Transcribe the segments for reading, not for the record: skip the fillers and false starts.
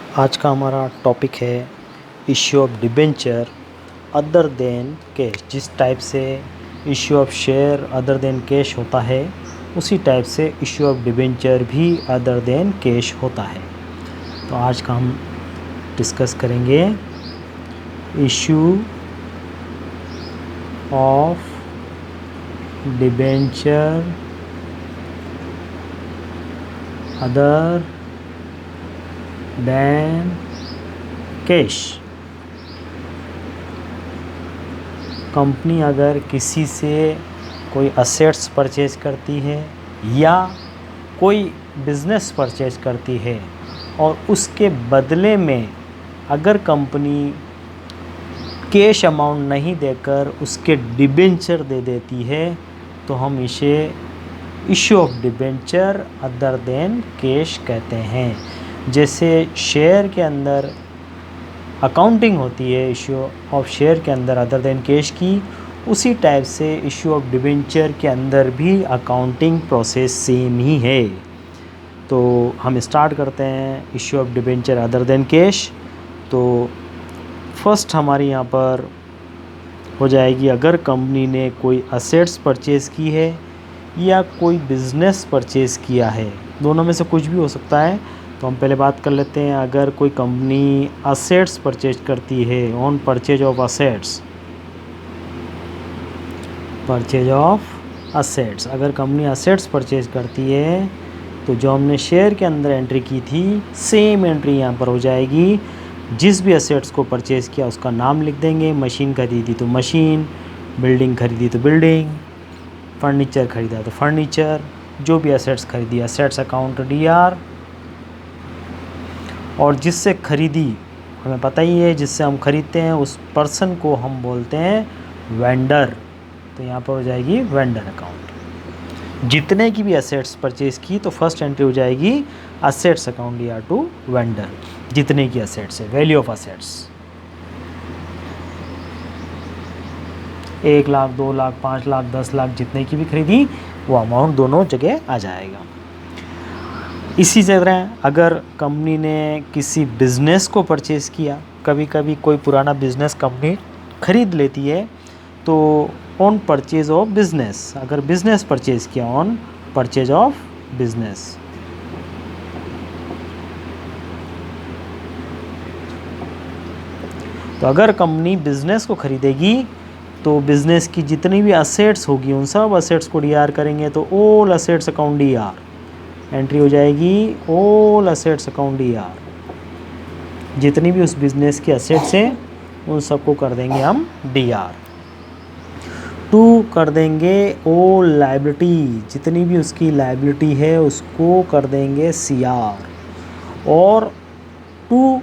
आज का हमारा टॉपिक है issue of debenture other than cash. जिस टाइप से issue of share other than cash होता है, उसी टाइप से इश्यू ऑफ डिबेंचर भी अदर देन कैश होता है। तो आज का हम डिस्कस करेंगे issue of debenture other than cash. Company अगर किसी से कोई असेट्स परचेज करती है या कोई बिज़नेस परचेज करती है और उसके बदले में अगर कंपनी कैश अमाउंट नहीं देकर उसके डिबेंचर दे देती है, तो हम इसे issue of debenture other than cash कहते हैं। जैसे शेयर के अंदर अकाउंटिंग होती है इश्यू ऑफ शेयर के अंदर अदर देन कैश की, उसी टाइप से इश्यू ऑफ डिबेंचर के अंदर भी अकाउंटिंग प्रोसेस सेम ही है। तो हम स्टार्ट करते हैं issue of debenture other than cash. तो फर्स्ट हमारी यहाँ पर हो जाएगी, अगर कंपनी ने कोई असेट्स परचेज़ की है या कोई बिज़नेस परचेज़ किया है, दोनों में से कुछ भी हो सकता है। तो हम पहले बात कर लेते हैं, अगर कोई कंपनी असेट्स परचेज करती है, on purchase of assets, purchase of assets, अगर कंपनी असेट्स परचेज करती है तो जो हमने शेयर के अंदर एंट्री की थी सेम एंट्री यहाँ पर हो जाएगी। जिस भी असेट्स को परचेज़ किया उसका नाम लिख देंगे। मशीन खरीदी तो मशीन, बिल्डिंग खरीदी तो बिल्डिंग, फर्नीचर खरीदा तो फर्नीचर, जो भी असेट्स खरीदी असेट्स अकाउंट DR। और जिससे खरीदी हमें पता ही है, जिससे हम खरीदते हैं उस पर्सन को हम बोलते हैं वेंडर। तो यहाँ पर हो जाएगी वेंडर अकाउंट। जितने की भी असेट्स परचेज की तो फर्स्ट एंट्री हो जाएगी assets account DR to vendor. जितने की असेट्स है, value of assets 1 lakh 2 lakh 5 lakh 10 lakh, जितने की भी खरीदी वो अमाउंट दोनों जगह आ जाएगा। इसी तरह अगर कंपनी ने किसी बिज़नेस को परचेज़ किया, कभी कभी कोई पुराना बिज़नेस कंपनी ख़रीद लेती है, तो ऑन परचेज ऑफ बिज़नेस, अगर बिज़नेस परचेज़ किया ऑन परचेज ऑफ बिज़नेस, तो अगर कंपनी बिज़नेस को ख़रीदेगी तो बिज़नेस की जितनी भी असेट्स होगी उन सब असेट्स को DR करेंगे। तो all assets account DR entry हो जाएगी, ऑल असेट्स अकाउंट DR। जितनी भी उस बिज़नेस की असेट्स हैं उन सबको कर देंगे हम DR। टू कर देंगे ऑल लायबिलिटी, जितनी भी उसकी लायबिलिटी है उसको कर देंगे CR। और टू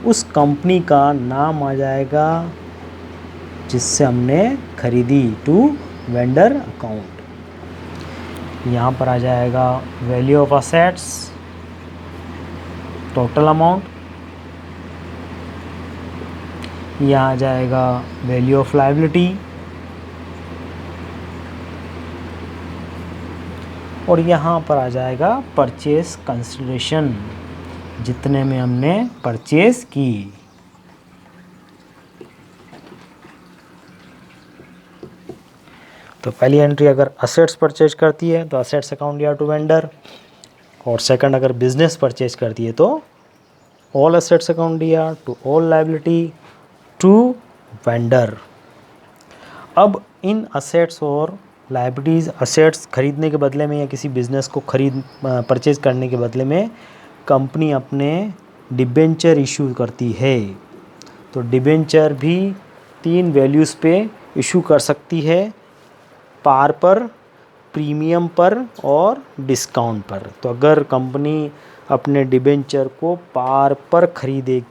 उस कंपनी का नाम आ जाएगा जिससे हमने खरीदी, टू वेंडर अकाउंट। यहाँ पर आ जाएगा value of assets, total amount, यहाँ आ जाएगा वैल्यू ऑफ लायबिलिटी, और यहाँ पर आ जाएगा परचेज कंसिडरेशन, जितने में हमने परचेज की। तो पहली एंट्री अगर असेट्स परचेज करती है तो assets account DR to vendor, और सेकंड अगर बिजनेस परचेज करती है तो all assets account DR to all liability to vendor. अब इन असेट्स और लायबिलिटीज़, असेट्स खरीदने के बदले में या किसी बिज़नेस को परचेज करने के बदले में कंपनी अपने डिबेंचर इशू करती है। तो डिबेंचर भी 3 वैल्यूज़ पे इशू कर सकती है, पार पर, प्रीमियम पर और डिस्काउंट पर। तो अगर कंपनी अपने डिबेंचर को पार पर खरीदे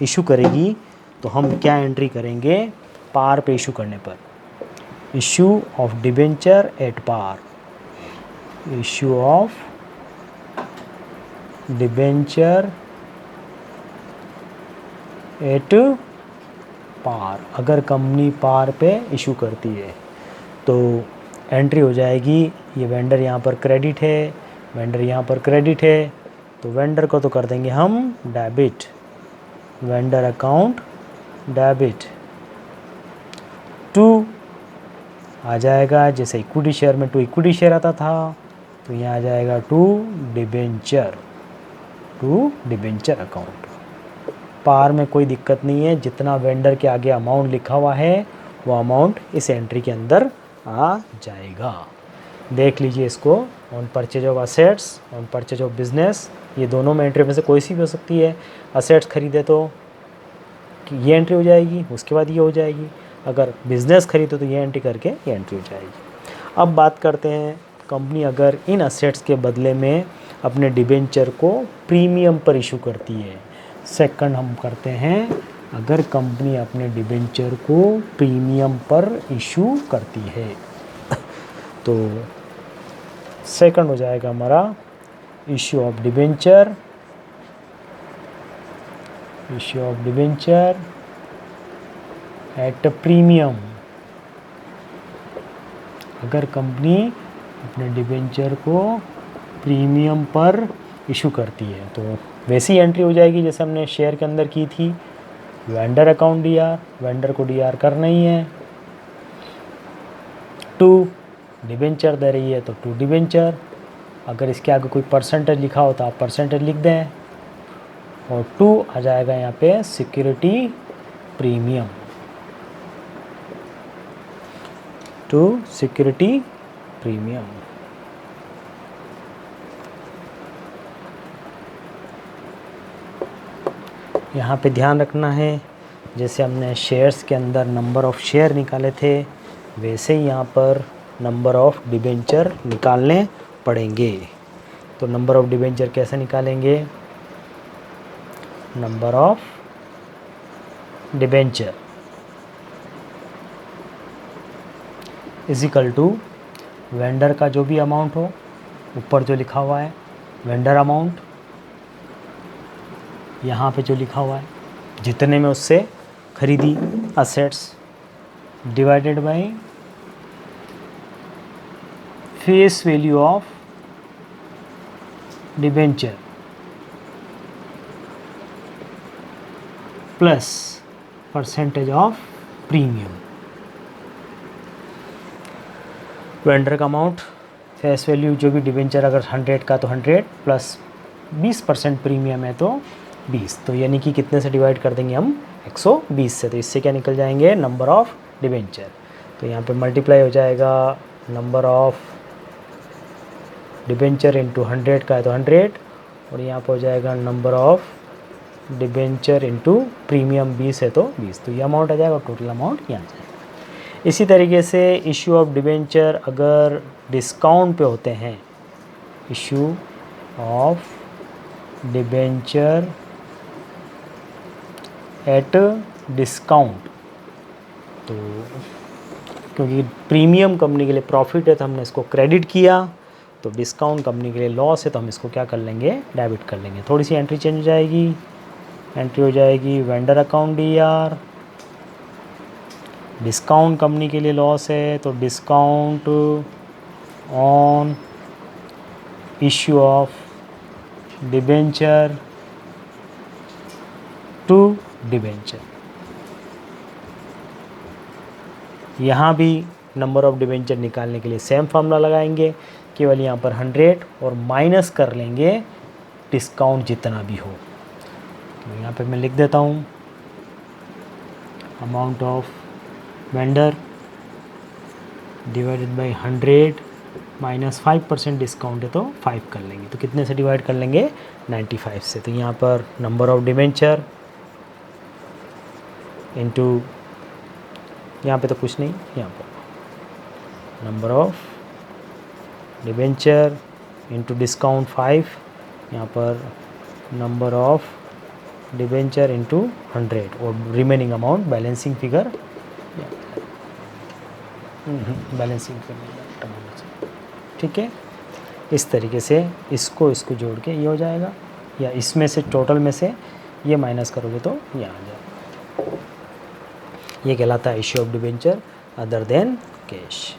इशू करेगी तो हम क्या एंट्री करेंगे पार पे इशू करने पर, issue of debenture at par, issue of debenture at par. अगर कंपनी पार पे इशू करती है तो एंट्री हो जाएगी, ये वेंडर यहाँ पर क्रेडिट है, वेंडर यहाँ पर क्रेडिट है, तो वेंडर को तो कर देंगे हम debit, vendor account debit. To आ जाएगा, जैसे इक्विटी शेयर में टू इक्विटी शेयर आता था, तो यहाँ आ जाएगा to debenture, to debenture account. पार में कोई दिक्कत नहीं है, जितना वेंडर के आगे अमाउंट लिखा हुआ है वो अमाउंट इस एंट्री के अंदर आ जाएगा। देख लीजिए इसको, on purchase of assets, on purchase of business, ये दोनों में एंट्री में से कोई सी भी हो सकती है। असेट्स खरीदे तो ये एंट्री हो जाएगी, उसके बाद ये हो जाएगी। अगर बिज़नेस खरीदो तो ये एंट्री करके ये एंट्री हो जाएगी। अब बात करते हैं, कंपनी अगर इन असेट्स के बदले में अपने डिबेंचर को प्रीमियम पर इशू करती है। सेकंड हम करते हैं, अगर कंपनी अपने डिबेंचर को प्रीमियम पर इशू करती है तो सेकंड हो जाएगा हमारा issue of debenture, issue of debenture at premium. अगर कंपनी अपने डिबेंचर को प्रीमियम पर इशू करती है तो वैसी एंट्री हो जाएगी जैसे हमने शेयर के अंदर की थी, वेंडर अकाउंट डीआर, वेंडर को डीआर करना ही है। टू डिबेंचर दे रही है तो टू डिबेंचर, अगर इसके आगे कोई परसेंटेज लिखा हो तो आप परसेंटेज लिख दें, और टू आ जाएगा यहाँ पे security premium, to security premium. यहाँ पे ध्यान रखना है, जैसे हमने शेयर्स के अंदर नंबर ऑफ़ शेयर निकाले थे, वैसे ही यहाँ पर नंबर ऑफ़ डिबेंचर निकालने पड़ेंगे। तो नंबर ऑफ़ डिबेंचर कैसे निकालेंगे? Number of debenture equal to vendor का जो भी अमाउंट हो, ऊपर जो लिखा हुआ है वेंडर अमाउंट, यहाँ पे जो लिखा हुआ है जितने में उससे खरीदी assets, divided by face value of debenture plus percentage of premium. Vendor का अमाउंट, फेस वैल्यू जो भी डिबेंचर अगर 100 का तो 100 प्लस 20% प्रीमियम है तो 20, तो यानी कि कितने से डिवाइड कर देंगे हम 120 से, तो इससे क्या निकल जाएंगे नंबर ऑफ़ डिबेंचर। तो यहाँ पे मल्टीप्लाई हो जाएगा नंबर ऑफ़ डिबेंचर इंटू 100 का है तो 100, और यहाँ पे हो जाएगा number of debenture into premium 20 है तो 20, तो ये अमाउंट आ जाएगा, टोटल अमाउंट यहाँ जाएगा। इसी तरीके से इशू ऑफ डिबेंचर अगर डिस्काउंट पे होते हैं, issue of debenture at discount, तो क्योंकि प्रीमियम कंपनी के लिए प्रॉफिट है तो हमने इसको क्रेडिट किया, तो डिस्काउंट कंपनी के लिए लॉस है तो हम इसको क्या कर लेंगे, डेबिट कर लेंगे। थोड़ी सी एंट्री चेंज हो जाएगी, एंट्री हो जाएगी vendor account DR, discount company के लिए लॉस है तो discount on issue of debenture to debenture. यहाँ भी नंबर ऑफ़ डिबेंचर निकालने के लिए सेम फार्मूला लगाएंगे, केवल यहाँ पर 100 और माइनस कर लेंगे डिस्काउंट जितना भी हो। तो यहाँ पे मैं लिख देता हूँ amount of vendor divided by 100 minus 5% discount है तो 5 कर लेंगे, तो कितने से डिवाइड कर लेंगे 95 से। तो यहाँ पर नंबर ऑफ़ डिबेंचर इनटू, यहाँ पे तो कुछ नहीं, यहाँ पर number of debenture into discount 5, यहाँ पर नंबर ऑफ़ डिबेंचर इनटू 100 और remaining amount balancing figure, balancing figure, ठीक है। इस तरीके से इसको जोड़ के ये हो जाएगा, या इसमें से टोटल में से ये माइनस करोगे तो ये आ जाएगा। ये कहलाता है issue of debenture other than cash.